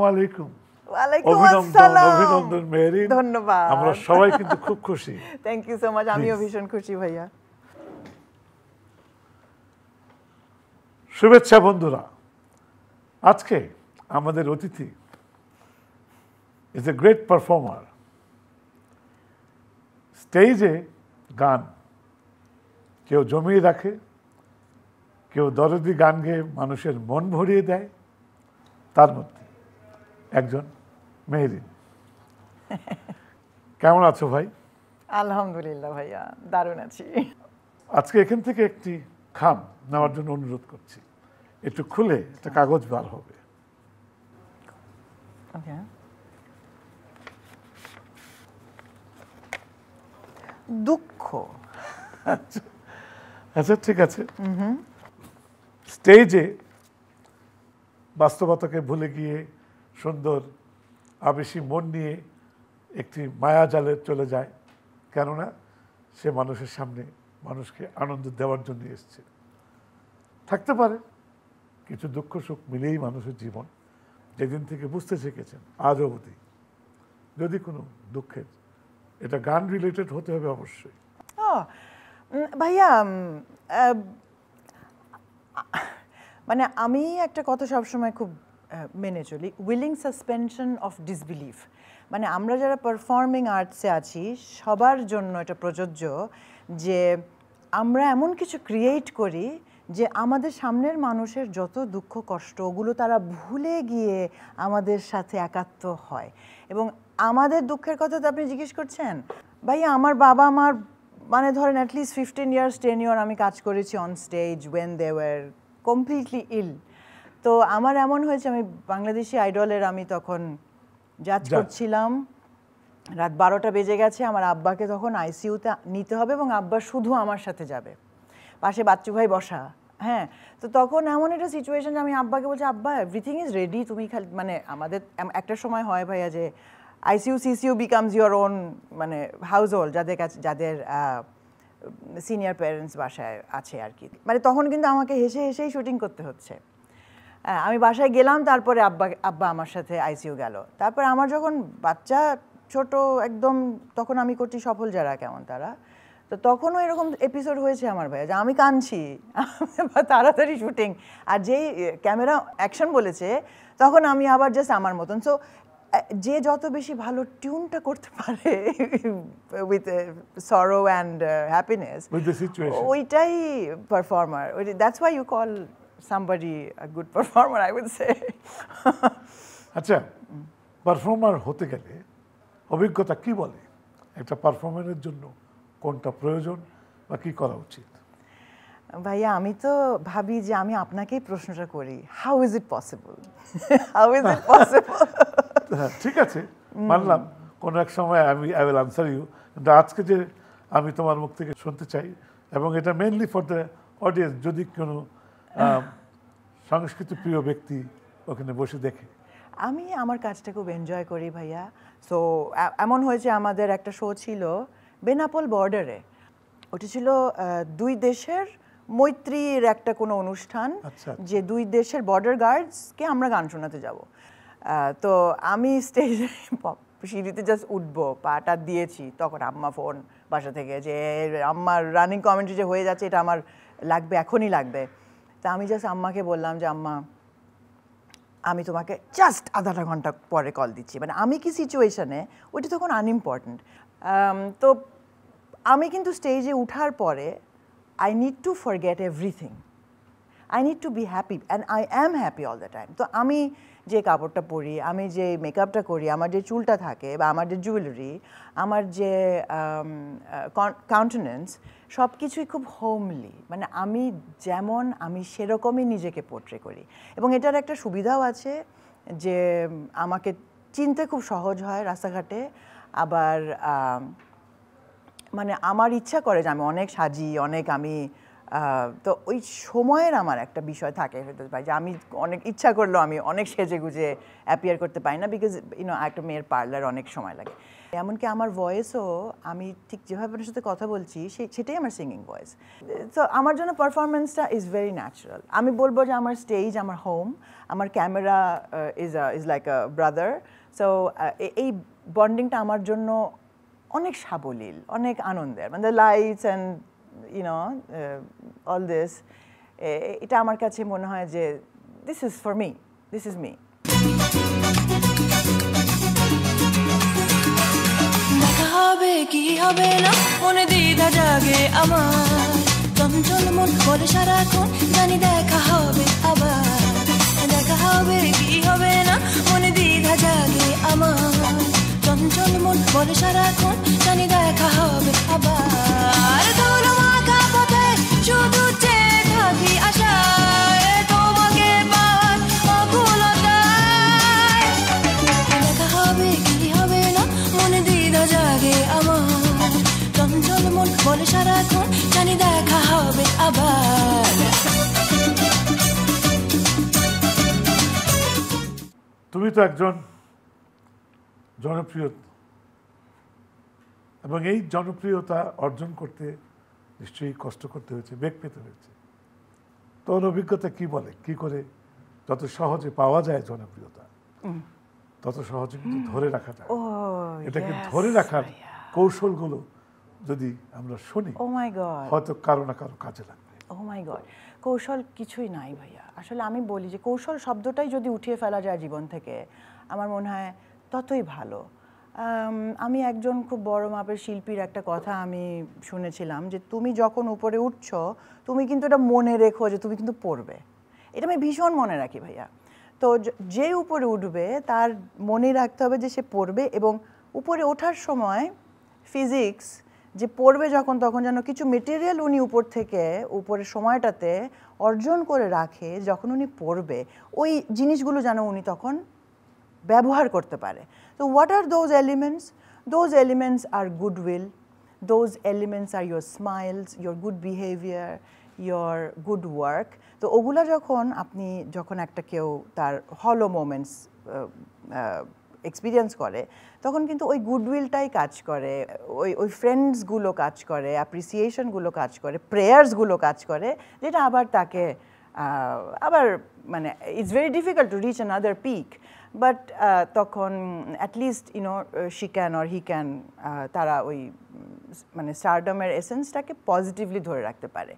আলাইকুম। ওয়ালাইকুম অভিনন্দন আসসালাম। অভিনন্দন মেহেরিন। ধন্যবাদ। আমরা সবাই কিন্তু খুব খুশি। Thank you so much. আমিও ভীষণ খুশি ভাইয়া। শুভেচ্ছা বন্ধুরা। আজকে আমাদের অতিথি ইজ এ গ্রেট পারফর্মার। স্টেজে গান কেউ জমিয়ে রাখে, কেউ দরদি গান গেয়ে মানুষের মন ভরিয়ে দেয়, তার মধ্যে একজন মেহেরিন। কেমন আছো ভাই? আলহামদুলিল্লাহ ভাইয়া, দারুণ আছি। আজকে এখান থেকে একটি খাম নেওয়ার জন্য অনুরোধ করছি। একটু খুলে একটা কাগজ বার হবে। দুঃখ। আচ্ছা ঠিক আছে। স্টেজে বাস্তবতাকে ভুলে গিয়ে সুন্দর আবেশী মন নিয়ে একটি মায়াজালে চলে যায়, কেননা সে মানুষের সামনে মানুষকে আনন্দ দেওয়ার জন্য এসছে। থাকতে পারে কিছু দুঃখ সুখ মিলেই মানুষের জীবন। যেদিন থেকে বুঝতে শিখেছেন আজ অবধি যদি কোনো দুঃখের, এটা গান রিলেটেড হতে হবে অবশ্যই। ভাইয়া মানে আমি একটা কথা সবসময় খুব মেনে চলি, উইলিং সাসপেনশন অফ ডিসবিলিভ। মানে আমরা যারা পারফর্মিং আর্টসে আছি সবার জন্য এটা প্রযোজ্য যে আমরা এমন কিছু ক্রিয়েট করি যে আমাদের সামনের মানুষের যত দুঃখ কষ্ট ওগুলো তারা ভুলে গিয়ে আমাদের সাথে একাত্ম হয়। এবং আমাদের দুঃখের কথা তো আপনি জিজ্ঞেস করছেন ভাইয়া, আমার বাবা মার মানে ধরেন অ্যাটলিস্ট 15 years 10 years আমি কাজ করেছি on stage when they were completely ill. তো আমার এমন হয়েছে, আমি বাংলাদেশি আইডলের আমি তখন জাজ করছিলাম, রাত 12টা বেজে গেছে, আমার আব্বাকে তখন আইসিইউতে নিতে হবে এবং আব্বা শুধু আমার সাথে যাবে, পাশে বাচ্চু ভাই বসা। হ্যাঁ, তো তখন এমন একটা সিচুয়েশন যে আমি আব্বাকে বলছি, আব্বা এভরিথিং ইজ রেডি, তুমি খালি মানে আমাদের একটা সময় হয় ভাইয়া যে ICU CCU becomes your own মানে হাউস হোল্ড, যাদের কাছে যাদের সিনিয়র প্যারেন্টস বাসায় আছে আর কি। মানে তখন কিন্তু আমাকে হেসে হেসেই শুটিং করতে হচ্ছে। আমি বাসায় গেলাম, তারপরে আব্বা আমার সাথে আইসিইউ গেল। তারপর আমার যখন বাচ্চা ছোট একদম, তখন আমি করছি সফল যারা কেমন তারা, তো তখনও এরকম এপিসোড হয়েছে আমার ভাইয়া যে আমি কাঁদছি তাড়াতাড়ি শুটিং, আর যেই ক্যামেরা অ্যাকশন বলেছে তখন আমি আবার জাস্ট আমার মতন। সো যে যত বেশি ভালো টিউনটা করতে পারে উইথ সরো অ্যান্ড হ্যাপিনেস, ওইটাই performer. That's why you call somebody a good performer, I would say. আচ্ছা, পারফর্মার হতে গেলে অভিজ্ঞতা কি বলে? একটা পারফর্মারের জন্য কোনটা প্রয়োজন বা কি করা উচিত? ভাইয়া আমি তো ভাবি যে আমি আপনাকেই প্রশ্নটা করি, how is it possible? How is it possible? হ্যাঁ ঠিক আছে, মানলাম কোনো এক সময় আই উইল আনসার ইউ, কিন্তু আজকে যে আমি তোমার মুখ থেকে শুনতে চাই, এবং এটা মেইনলি ফর দ্য অডিয়েন্স, যদি কোনো সংস্কৃতি প্রিয় ব্যক্তি ওখানে বসে দেখে। আমি আমার কাজটা খুব এনজয় করি ভাইয়া। সো এমন হয়েছে আমাদের একটা শো ছিল বেনাপোল বর্ডারে, ওটা ছিল দুই দেশের মৈত্রীর একটা কোনো অনুষ্ঠান, যে দুই দেশের বর্ডার গার্ডসকে আমরা গান শোনাতে যাব। তো আমি স্টেজে সিঁড়িতে জাস্ট উঠবো, পাটা দিয়েছি, তখন আম্মা ফোন বাসা থেকে যে আম্মার রানিং কমেন্ট্রি যে হয়ে যাচ্ছে, এটা আমার লাগবে, এখনই লাগবে। তা আমি জাস্ট আম্মাকে বললাম যে আম্মা আমি তোমাকে জাস্ট আধা ঘন্টা পরে কল দিচ্ছি। মানে আমি কি সিচুয়েশনে, ওইটা তখন আনইম্পর্টেন্ট। তো আমি কিন্তু স্টেজে উঠার পরে I need to forget everything, I need to be happy and I am happy all the time. তো আমি যে কাপড়টা পরি, আমি যে মেকআপটা করি, আমার যে চুলটা থাকে বা আমার যে জুয়েলারি, আমার যে কাউন্টেনেন্স, সব কিছুই খুব হোমলি। মানে আমি যেমন আমি সেরকমই নিজেকে পোর্ট্রে করি। এবং এটার একটা সুবিধাও আছে যে আমাকে চিনতে খুব সহজ হয় রাস্তাঘাটে। আবার মানে আমার ইচ্ছা করে যে আমি অনেক সাজি, অনেক আমি তো ওই সময়ের আমার একটা বিষয় থাকে ফেরদৌস ভাই, যে আমি অনেক ইচ্ছা করলেও আমি অনেক সেজে গুজে অ্যাপিয়ার করতে পারি না, বিকজ একটা মেয়ের পার্লার অনেক সময় লাগে। এমনকি আমার ভয়েসও আমি ঠিক যেভাবে আপনার সাথে কথা বলছি সেটাই আমার সিঙ্গিং ভয়েস। তো আমার জন্য পারফরমেন্সটা ইজ ভেরি ন্যাচারাল। আমি বলবো যে আমার স্টেজ আমার হোম, আমার camera is like a brother. So এই বন্ডিংটা আমার জন্য অনেক সাবলীল, অনেক আনন্দের, মানে লাইটস অ্যান্ড all this, এটা আমার কাছে মনে হয় যে this is for me, this is me. দেখা হবে কি হবে না মনে দ্বিধা জাগে আমার, চঞ্চল মন বলে সারাক্ষণ জানি দেখা হবে আবার। দেখা হবে কি হবে না মনে দ্বিধা জাগে আমার, চঞ্চল মন বলে সারাক্ষণ জানি দেখা হবে আবার। ধুলো মাখা পথে শুধু চেয়ে থাকি আশায়, তোমাকে পাওয়ার অকুলতায়। দেখা হবে কি হবে না মনে দ্বিধা জাগে আমার, চঞ্চল মন বলে সারাক্ষণ জানি দেখা হবে আবার। তুমি তো একজন জনপ্রিয়, এবং এই জনপ্রিয়তা অর্জন করতে নিশ্চয়ই কষ্ট করতে হয়েছে, বেগ পেতে হয়েছে। তোর অভিজ্ঞতা কি বলে, কি করে যত সহজে পাওয়া যায় জনপ্রিয়তা, তত সহজে কিন্তু ধরে রাখা যায়। এটাকে ধরে রাখার কৌশলগুলো যদি আমরা শুনি, ও মাই গড, হয়তো কারো না কারো কাজে লাগবে। ও মাই গড, কৌশল কিছুই নাই ভাইয়া। আসলে আমি বলি যে কৌশল শব্দটাই যদি উঠিয়ে ফেলা যায় জীবন থেকে, আমার মনে হয় ততই ভালো। আমি একজন খুব বড় মাপের শিল্পীর একটা কথা আমি শুনেছিলাম, যে তুমি যখন উপরে উঠছো তুমি কিন্তু এটা মনে রেখো যে তুমি কিন্তু পড়বে। এটা আমি ভীষণ মনে রাখি ভাইয়া। তো যে উপরে উঠবে তার মনে রাখতে হবে যে সে পড়বে, এবং উপরে ওঠার সময় ফিজিক্স যে পড়বে যখন, তখন যেন কিছু মেটেরিয়াল উনি উপর থেকে উপরের সময়টাতে অর্জন করে রাখে, যখন উনি পড়বে ওই জিনিসগুলো যেন উনি তখন ব্যবহার করতে পারে। তো what are those elements? Those elements are goodwill, those elements are your smiles, your good behaviour, your good work. তো ওগুলা যখন একটা কেউ তার হলো মোমেন্টস এক্সপিরিয়েন্স করে, তখন কিন্তু ওই গুডউইলটাই কাজ করে, ওই ফ্রেন্ডসগুলো কাজ করে, অ্যাপ্রিসিয়েশনগুলো কাজ করে, প্রেয়ার্সগুলো কাজ করে, যেটা আবার তাকে আবার মানে it's very difficult to reach another peak, but তখন at least she can or he can, তারা ওই মানে স্টারডমের এসেন্সটাকে পজিটিভলি ধরে রাখতে পারে।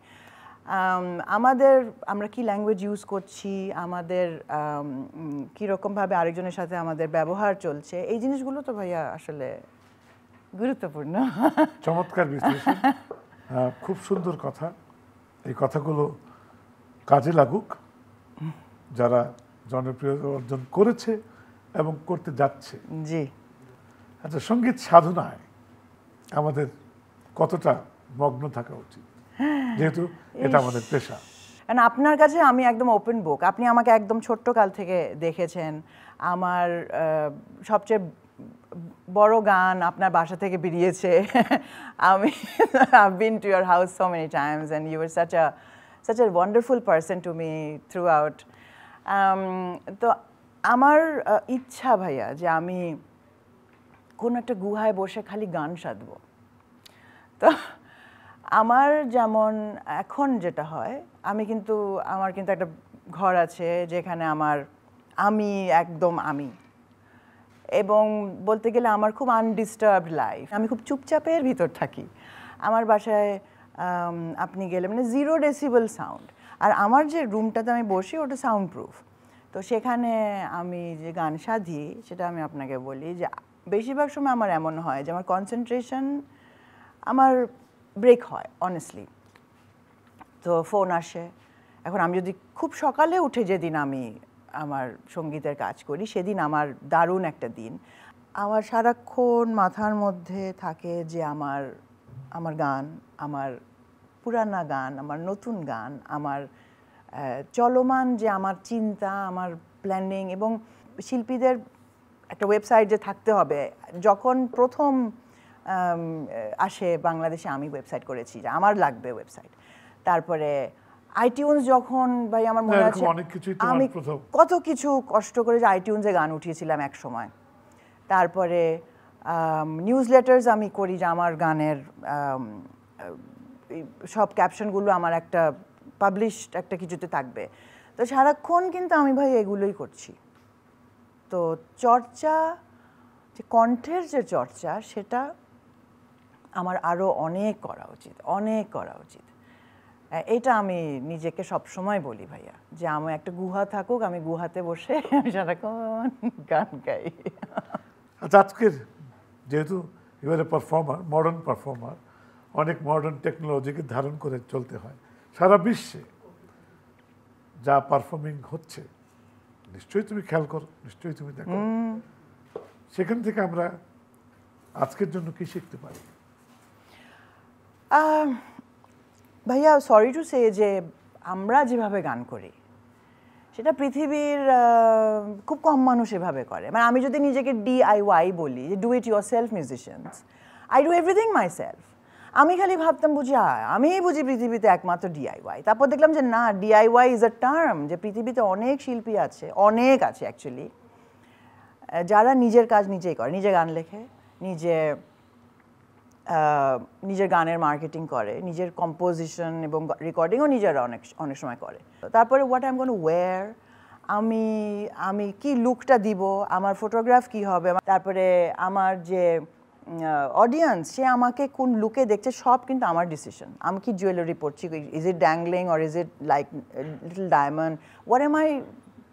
আমরা কি ল্যাঙ্গুয়েজ ইউজ করছি, আমাদের কীরকমভাবে আরেকজনের সাথে আমাদের ব্যবহার চলছে, এই জিনিসগুলো তো ভাইয়া আসলে গুরুত্বপূর্ণ। চমৎকার বিশ্লেষণ, খুব সুন্দর কথা। এই কথাগুলো কাজে লাগুক যারা জনপ্রিয়তা অর্জন করেছে এবং করতে যাচ্ছে। জি। আচ্ছা, সঙ্গীত সাধনায় আমাদের কতটা মগ্ন থাকা উচিত, যেহেতু এটা আমাদের পেশা? আপনার কাছে আমি একদম ওপেন বুক। আপনি আমাকে একদম ছোট্ট কাল থেকে দেখেছেন। আমার সবচেয়ে বড় গান আপনার বাসা থেকে বেরিয়েছে। আমি I've been to your house so many times and you were such a wonderful person to me throughout. তো আমার ইচ্ছা ভাইয়া যে আমি কোন একটা গুহায় বসে খালি গান সাধবো। তো আমার যেমন এখন যেটা হয়, আমার কিন্তু একটা ঘর আছে যেখানে আমি একদম আমি, এবং বলতে গেলে আমার খুব আনডিস্টার্বড লাইফ। আমি খুব চুপচাপের ভিতর থাকি। আমার বাসায় আপনি গেলে মানে 0 ডেসিবেল সাউন্ড, আর আমার যে রুমটাতে আমি বসি ওটা সাউন্ড প্রুফ। তো সেখানে আমি যে গান সাধি সেটা আমি আপনাকে বলি যে বেশিরভাগ সময় আমার এমন হয় যে আমার কনসেন্ট্রেশন আমার ব্রেক হয় অনেস্টলি। তো ফোন আসে। এখন আমি যদি খুব সকালে উঠে যেদিন আমি আমার সঙ্গীতের কাজ করি, সেদিন আমার দারুণ একটা দিন। আমার সারাক্ষণ মাথার মধ্যে থাকে যে আমার গান, আমার পুরানা গান, আমার নতুন গান, আমার চলমান যে আমার চিন্তা, আমার প্ল্যানিং, এবং শিল্পীদের একটা ওয়েবসাইট যে থাকতে হবে। যখন প্রথম আসে বাংলাদেশে আমি ওয়েবসাইট করেছি যে আমার লাগবে ওয়েবসাইট। তারপরে আইটিউনস যখন ভাই আমার মনে এরকম আছে অনেক কিছুই তোমার আমি প্রথম। কত কিছু কষ্ট করে যে আইটিউনসে গান উঠিয়েছিলাম এক সময়। তারপরে নিউজ লেটার্স আমি করি যে আমার গানের সব ক্যাপশনগুলো আমার একটা পাবলিশড একটা কিছুতে থাকবে। তো সারাক্ষণ কিন্তু আমি ভাই এগুলোই করছি। তো চর্চা, যে কণ্ঠের যে চর্চা, সেটা আমার আরও অনেক করা উচিত, অনেক করা উচিত। এটা আমি নিজেকে সব সময় বলি ভাইয়া, যে আমার একটা গুহা থাকুক, আমি গুহাতে বসে সারাক্ষণ গান গাই। আচ্ছা, আজকের যেহেতু এবারে পারফর্মার, মডার্ন পারফর্মার, অনেক মডার্ন টেকনোলজিকে ধারণ করে চলতে হয়। সারা বিশ্বে যা পারফর্মিং হচ্ছে নিশ্চয়ই তুমি খেয়াল করো, নিশ্চয়ই তুমি দেখো। সেখান থেকে আমরা আজকের জন্য কি শিখতে পারি? ভাইয়া সরি টু সে, যে আমরা যেভাবে গান করি সেটা পৃথিবীর খুব কম মানুষ এভাবে করে। মানে আমি যদি নিজেকে DIY বলি, যে do it your self musicians, I do everything my self. আমি খালি ভাবতাম বুঝি আমিই বুঝি পৃথিবীতে একমাত্র DIY। তারপর দেখলাম যে না, DIY ইজ আ টার্ম, যে পৃথিবীতে অনেক শিল্পী আছে, অনেক আছে অ্যাকচুয়ালি, যারা নিজের কাজ নিজেই করে, নিজে গান লেখে, নিজের গানের মার্কেটিং করে, নিজের কম্পোজিশন এবং রেকর্ডিংও নিজেরা অনেক সময় করে। তারপরে what I am gonna wear, আমি কি লুকটা দিব, আমার ফটোগ্রাফ কি হবে, তারপরে আমার যে অডিয়েন্স সে আমাকে কোন লুকে দেখছে, সব কিন্তু আমার ডিসিশন। আমি কি জুয়েলারি পরছি, is it dangling or is it like little diamond, what am I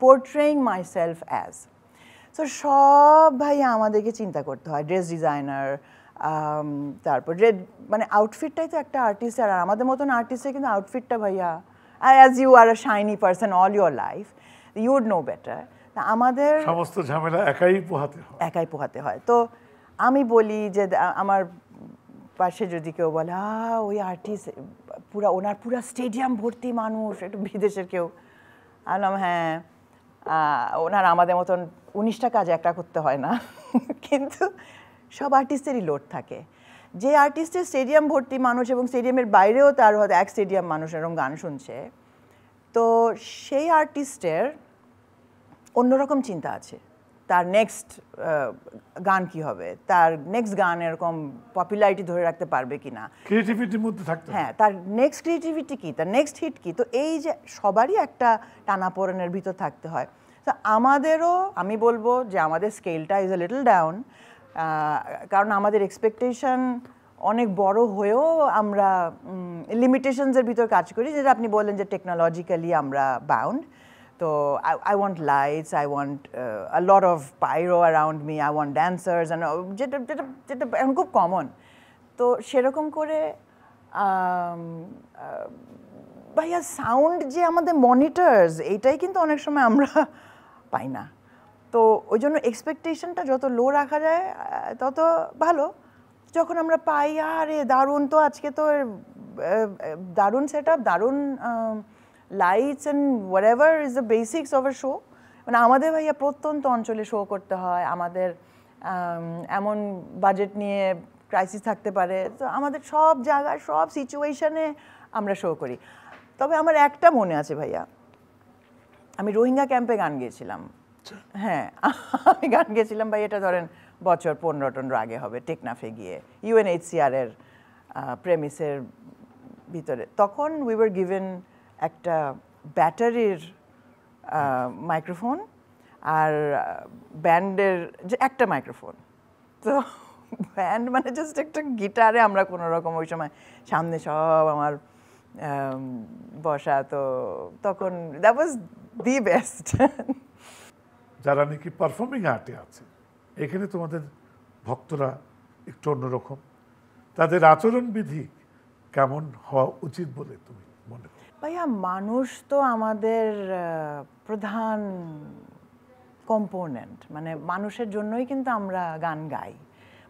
portraying myself as. So সব ভাইয়া আমাদেরকে চিন্তা করতে হয়, ড্রেস ডিজাইনার, তারপর মানে আউটফিটটাই তো একটা আর্টিস্ট। আর আমাদের মতন আর্টিস্টের কিন্তু আউটফিটটা ভাইয়া, as you are a shiny person all your life, you would know better. আমাদের সমস্ত ঝামেলা একাই পোহাতে হয়। তো আমি বলি যে আমার পাশে যদি কেউ বলে ওই আর্টিস্ট ওনার পুরা স্টেডিয়াম ভর্তি মানুষ, একটু বিদেশের কেউ, আলাম হ্যাঁ, ওনার আমাদের মতন 19টা কাজ একটা করতে হয় না। কিন্তু সব আর্টিস্টেরই লোড থাকে। যে আর্টিস্টের স্টেডিয়াম ভর্তি মানুষ এবং স্টেডিয়ামের বাইরেও তার হয়তো এক স্টেডিয়াম মানুষ এরকম গান শুনছে, তো সেই আর্টিস্টের অন্যরকম চিন্তা আছে। তার নেক্সট গান কি হবে, তার নেক্সট গান এরকম পপুলারিটি ধরে রাখতে পারবে কিনা, ক্রিয়েটিভিটির মধ্যে থাকতে, হ্যাঁ, তার নেক্সট ক্রিয়েটিভিটি কি, তার নেক্সট হিট কি। তো এই যে সবারই একটা টানাপোড়েনের ভিতর থাকতে হয়। তো আমাদেরও, আমি বলবো যে আমাদের স্কেলটা ইজ এ লিটল ডাউন, কারণ আমাদের এক্সপেকটেশন অনেক বড় হয়েও আমরা লিমিটেশনসের ভিতর কাজ করি, যেটা আপনি বললেন যে টেকনোলজিক্যালি আমরা বাউন্ড। তো I want lights, I want a lot of pyro around me, I want dancers, and যেটা এখন খুব কমন। তো সেরকম করে ভাইয়া সাউন্ড যে আমাদের মনিটরস, এইটাই কিন্তু অনেক সময় আমরা পাই না। তো ওই জন্য এক্সপেকটেশনটা যত লো রাখা যায় তত ভালো। যখন আমরা পাই আরে দারুণ, তো আজকে তো দারুণ সেট আপ, দারুণ lights and whatever is the basics of a show. মানে আমাদের ভাইয়া প্রত্যন্ত অঞ্চলে শো করতে হয়, আমাদের এমন বাজেট নিয়ে ক্রাইসিস থাকতে পারে, তো আমাদের সব জায়গায় সব সিচুয়েশনে আমরা শো করি। তবে আমার একটা মনে আছে ভাইয়া, আমি রোহিঙ্গা ক্যাম্পে গান গেয়েছিলাম। হ্যাঁ, আমি গান গেয়েছিলাম ভাই, এটা ধরেন বছর 15-15 আগে হবে, টেকনাফে গিয়ে UNHCR এর প্রেমিসের ভিতরে। তখন উই ওয়ার গিভেন একটা ব্যাটারির মাইক্রোফোন আর ব্যান্ডের যে একটা মাইক্রোফোন। তো ব্যান্ড মানে জাস্ট একটা গিটারে আমরা কোনো রকম ওই সময় সামনে সব আমার বসা। তো তখন দ্যাট ওয়াজ দি বেস্ট। যারা নাকি পারফর্মিং আর্টে আছে, এখানে তোমাদের ভক্তরা একটু অন্যরকম, তাদের আচরণবিধি কেমন হওয়া উচিত বলে তুমি মনে করো? ভাইয়া মানুষ তো আমাদের প্রধান কম্পোনেন্ট, মানে মানুষের জন্যই কিন্তু আমরা গান গাই।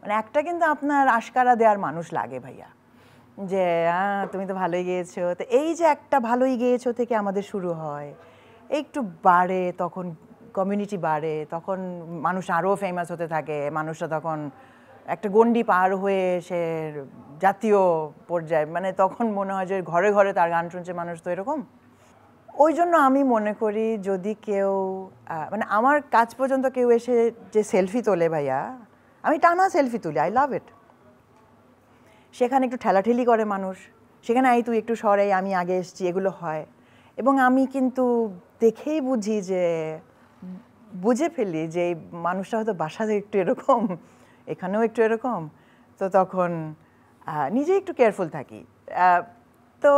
মানে একটা কিন্তু আপনার আশকারা দেওয়ার মানুষ লাগে ভাইয়া, যে তুমি তো ভালোই গেয়েছো। তো এই যে একটা ভালোই গেয়েছো থেকে আমাদের শুরু হয়, একটু বাড়ে, তখন কমিউনিটি বাড়ে, তখন মানুষ আরও ফেমাস হতে থাকে। মানুষরা তখন একটা গণ্ডি পার হয়ে সে জাতীয় পর্যায়ে, মানে তখন মনে হয় যে ঘরে ঘরে তার গান শুনছে মানুষ, তো এরকম। ওই জন্য আমি মনে করি যদি কেউ মানে আমার কাজ পর্যন্ত কেউ এসে যে সেলফি তোলে ভাইয়া, আমি টানা সেলফি তুলি, আই লাভ ইট। সেখানে একটু ঠেলাঠেলি করে মানুষ, সেখানে তুই একটু সরাই, আমি আগে এসেছি, এগুলো হয়। এবং আমি কিন্তু দেখেই বুঝে ফেলি যে এই মানুষটা হয়তো বাসাতে একটু এরকম, এখানেও একটু এরকম, তো তখন নিজেই একটু কেয়ারফুল থাকি। তো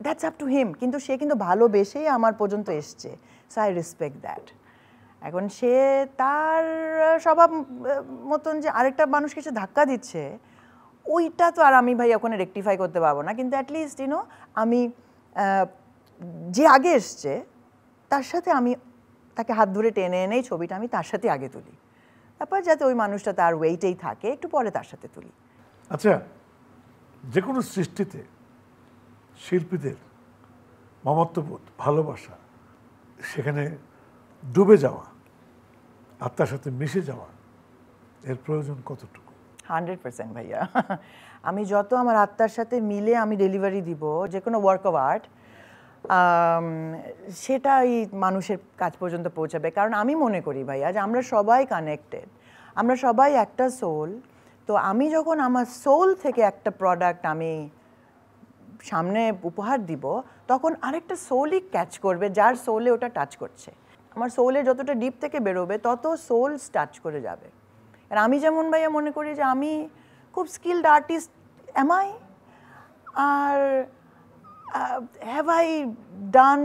দ্যাটস আপ টু হিম, কিন্তু সে কিন্তু ভালোবেসেই আমার পর্যন্ত এসছে, সো আই রেসপেক্ট দ্যাট। এখন সে তার স্বভাব মতন যে আরেকটা মানুষকে সে ধাক্কা দিচ্ছে, ওইটা তো আর আমি ভাই ওখানে রেকটিফাই করতে পারবো না, কিন্তু অ্যাটলিস্ট আমি যে আগে এসছে তার সাথে আমি তাকে হাত ধরে টেনে এনেই ছবিটা আমি তার সাথে আগে তুলি, তারপর যাতে ওই মানুষটা তার ওয়েটেই থাকে, একটু পরে তার সাথে তুলি। আচ্ছা, যে কোনো সৃষ্টিতে শিল্পীদের মমত্ববোধ, ভালোবাসা, সেখানে ডুবে যাওয়া, আত্মার সাথে মিশে যাওয়া, এর প্রয়োজন কতটুকু? 100% ভাইয়া। আমি যত আমার আত্মার সাথে মিলে আমি ডেলিভারি দিব যে কোনো ওয়ার্ক অফ আর্ট, সেটাই মানুষের কাছ পর্যন্ত পৌঁছাবে। কারণ আমি মনে করি ভাইয়া যে আমরা সবাই কানেক্টেড, আমরা সবাই একটা সোল। তো আমি যখন আমার সোল থেকে একটা প্রোডাক্ট আমি সামনে উপহার দিব, তখন আরেকটা সোলই ক্যাচ করবে যার সোলে ওটা টাচ করছে। আমার সোলে যতটা ডিপ থেকে বেরোবে তত সোল টাচ করে যাবে। আর আমি যেমন ভাইয়া মনে করি যে আমি খুব স্কিলড আর্টিস্ট, এম আই? আর have I done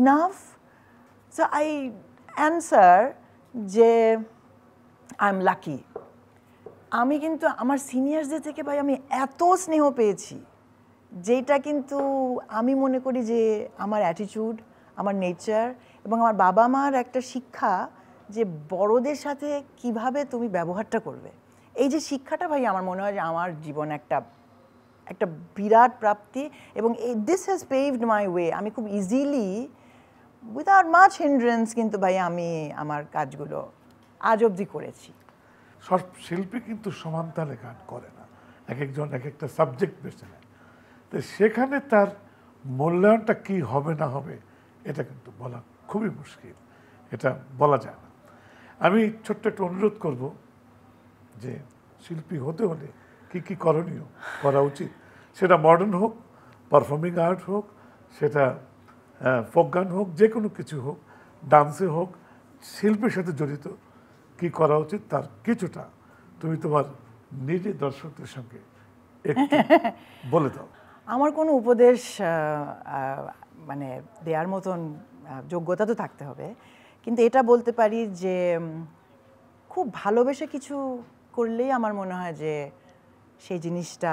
enough? So I answer যে আই এম লাকি। আমি কিন্তু আমার সিনিয়রসদের থেকে ভাই আমি এত স্নেহ পেয়েছি, যেটা কিন্তু আমি মনে করি যে আমার অ্যাটিটিউড, আমার নেচার এবং আমার বাবা মার একটা শিক্ষা যে বড়দের সাথে কিভাবে তুমি ব্যবহারটা করবে, এই যে শিক্ষাটা ভাই আমার মনে হয় যে আমার জীবনে একটা বিরাট প্রাপ্তি। এবং this has paved my way. আমি খুব ইজিলি উইদাউট মাচ হিন্ড্রেন্স কিন্তু ভাই আমি আমার কাজগুলো আজ অবধি করেছি। সব শিল্পী কিন্তু সমান তালে গান করে না, এক একজন এক একটা সাবজেক্ট বেছে নেয়। তো সেখানে তার মূল্যায়নটা কি হবে না হবে এটা কিন্তু বলা খুবই মুশকিল, এটা বলা যায় না। আমি ছোট্ট একটা অনুরোধ করব যে শিল্পী হতে হলে কি কি করণীয় করা উচিত, সেটা মডার্ন হোক, পারফর্মিং আর্ট হোক, সেটা ফোক গান হোক, যে কোনো কিছু হোক, ডান্সে হোক, শিল্পের সাথে জড়িত কি করা উচিত তার কিছুটা তুমি তোমার নিজে দর্শকদের সঙ্গে একটু বলে দাও। আমার কোনো উপদেশ মানে দেওয়ার মতন যোগ্যতা তো থাকতে হবে, কিন্তু এটা বলতে পারি যে খুব ভালোবেসে কিছু করলেই আমার মনে হয় যে সেই জিনিসটা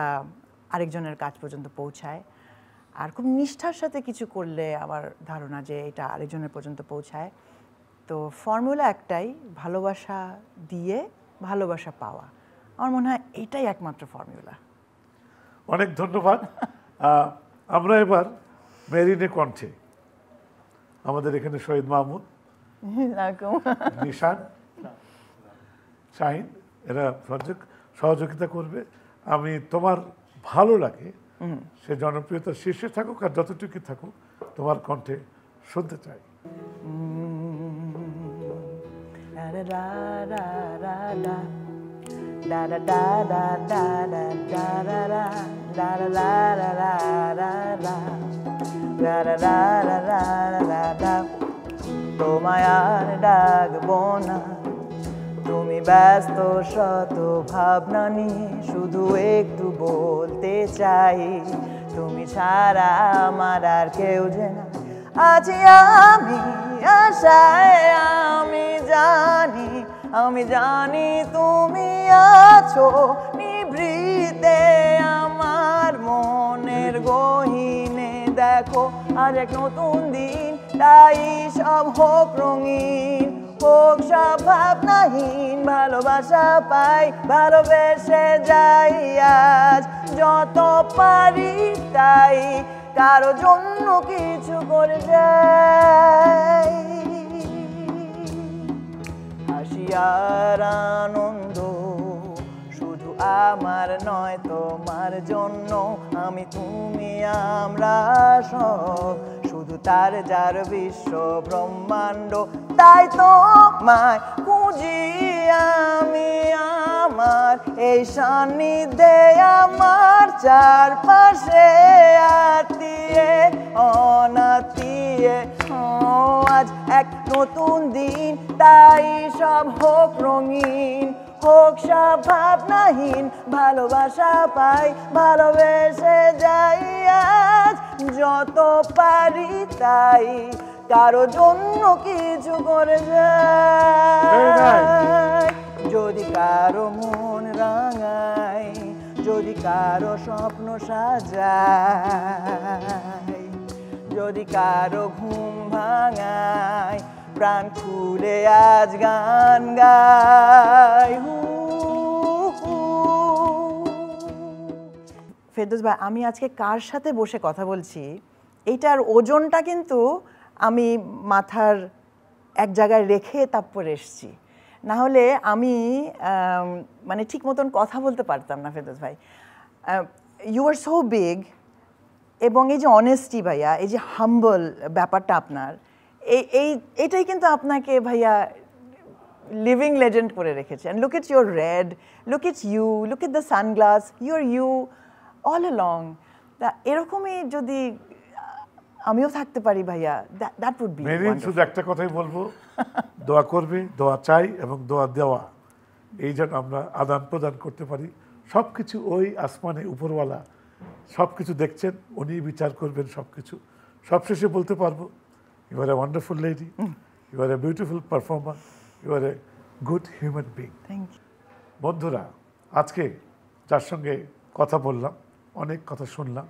আরেকজনের কাছ পর্যন্ত পৌঁছায়। আর খুব নিষ্ঠার সাথে কিছু করলে আমার ধারণা যে এটা আরেকজনের পর্যন্ত পৌঁছায়। তো ফর্মুলা একটাই, ভালোবাসা দিয়ে ভালোবাসা পাওয়া। আমার মনে হয় এটাই একমাত্র ফর্মুলা। অনেক ধন্যবাদ। আমরা এবার মেরিনে কণ্ঠে আমাদের এখানে শহীদ মাহমুদ, নিশান, শাহিন এরা সহযোগিতা করবে। আমি তোমার ভালো লাগে সে জনপ্রিয়তার শীর্ষে থাকুক আর যতটুকু থাকুক তোমার কণ্ঠে শুনতে চাই। তোমায় আর ডাকবো না, তুমি ব্যস্ত শত ভাবনা নিয়ে, শুধু একটু বলতে চাই তুমি ছাড়া আমার আর কেউ যে না। আছি আমি আশায়, আমি জানি তুমি আছো নিভৃতে আমার মনের গহীনে। দেখো আজ এক নতুন দিন, তাই সব হোক রঙিন, হোক সব ভাবনাহীন, ভালোবাসা পাই ভালোবেসে যাই আজ যত পারি তাই, কারো জন্য কিছু করে যাই। হাসি আর আনন্দ শুধু আমার নয় তোমার জন্য আমি তুমি আমরা সব শুধু তার যার বিশ্ব ব্রহ্মাণ্ড তাই তো মায় খুঁজি আমি আমার এই সান্নিধ্যে আমার চারপাশে আত্মীয় অনাত্মীয় আজ এক নতুন দিন তাই সব হোক রঙিন হোক সব ভাবনাহীন ভালোবাসা পাই ভালোবেসে যাই আজ যত পারি তাই কারো জন্য কিছু করে যাই যদি কারো মন রাঙাই যদি কারো স্বপ্ন সাজাই যদি কারো ঘুম ভাঙাই প্রাণ খুলে আজ গান গাই ফেরদৌস ভাই আমি আজকে কার সাথে বসে কথা বলছি এইটার ওজনটা কিন্তু আমি মাথার এক জায়গায় রেখে তারপরে এসছি না হলে আমি মানে ঠিক মতন কথা বলতে পারতাম না ফেরদৌস ভাই ইউ আর সো বিগ এবং এই যে অনেস্টি ভাইয়া এই যে হাম্বল ব্যাপারটা আপনার এইটাই কিন্তু আপনাকে ভাইয়া লিভিং লেজেন্ড করে রেখেছে and look it's your red look it's you look it the sunglass you all along এরকমই যদি আমিও থাকতে পারি ভাইয়া দ্যাট উড বি মেরিন শুধু একটা কথাই বলবো দোয়া করবে দোয়া চাই এবং দোয়া দেওয়া এই যেন আমরা আদান প্রদান করতে পারি সব কিছু ওই আসমানে উপরওয়ালা সব কিছু দেখছেন উনি বিচার করবেন সব কিছু সবশেষে বলতে পারবো you are a wonderful lady you are a beautiful performer you are a good human being thank you বন্ধুরা আজকে যার সঙ্গে কথা বললাম অনেক কথা শুনলাম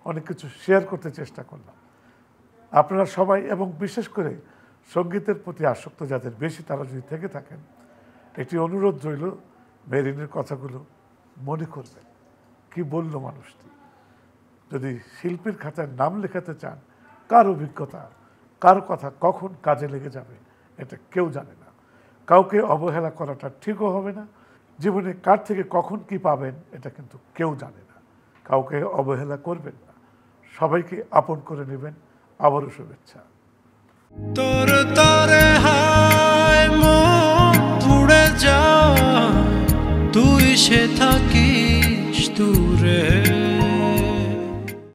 অনেক কিছু শেয়ার করতে চেষ্টা করলাম আপনারা সবাই এবং বিশেষ করে সঙ্গীতের প্রতি আসক্ত যাদের বেশি তারা যদি থেকে থাকেন একটি অনুরোধ রইল মেরিনের কথাগুলো মনে করবেন কি বলল মানুষটি যদি শিল্পীর খাতায় নাম লেখাতে চান কার অভিজ্ঞতা কার কথা কখন কাজে লেগে যাবে এটা কেউ জানে না কাউকে অবহেলা করাটা ঠিকও হবে না জীবনে কার থেকে কখন কি পাবেন এটা কিন্তু কেউ জানে না কাউকে অবহেলা করবেন না সবাইকে আপন করে নেবেন আবারও শুভেচ্ছা তোর তরে